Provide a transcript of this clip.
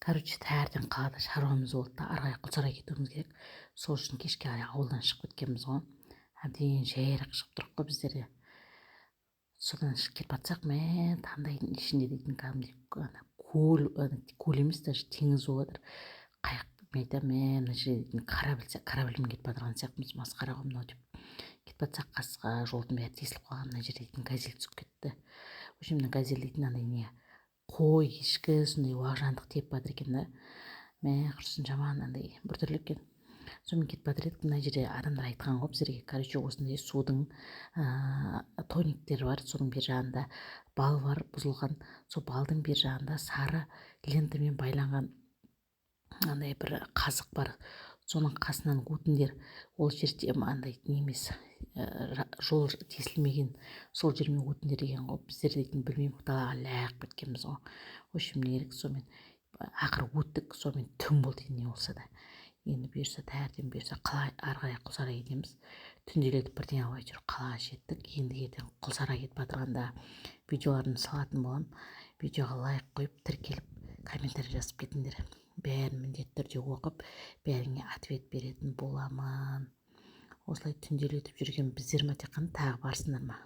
Короче, таңертең қалада шаруамыз болды да, ары қарай Құлсарайға кетуіміз керек. Сол үшін кешке қарай ауылдан шығып кеткенбіз ғой. Әбден жайырақ шығып тұрық қой біздер де. Содан кетіп жатсақ, мә таңдайдың ішінде дейтін кәдімгідей көл емес, даже теңіз болып жатыр. Қайық, мен айтамын, мә мына жерде дейтін корабльмен кетіп жатырған сияқтымыз, масқара ғой мынау деп. Кетіп жатсақ, қасқа жолдың бәрі тесіліп қалған, мына жерде дейтін газель түсіп кетті. В общем, мына газель дейтін андай не қой, ешкі, сондай уақ жандық тиеп жатыр екен да. Мә құрсын, жаман андай біртүрлі екен. Сонымен кетіп жатыр едік, мына жерде адамдар айтқан ғой бізерге, короче, осындай судың тониктері бар, соның бер жағында бал бар бұзылған, сол балдың бер жағында сары лентамен байланған андай бір қазық бар, соның қасынан өтіңдер, ол жерде андай не емес, жол тесілмеген, сол жермен өтіңдер деген ғой. Біздер дейтін білмеймін, далаға лағып кеткенбіз ғой. В общем, не керек, сонымен ақыры өттік, сонымен түн болды не болса да. Енді бұйырса таңертең бұйырса қалай ары қарай Құлсарайға кетеміз. Түнделетіп бірдеңе алып әйтеуір қалаға жеттік. Енді ертең Құлсарайға кетіп жатырғанда видеоларын салатын боламын. Видеоға лайк қойып, тіркеліп, комментарий жазып кетіңдер. Бәрін міндетті түрде оқып, бәріңе ответ беретін боламын. Осылай түнделетіп жүрген біздер ма тек қана, тағы барсыңдар ма?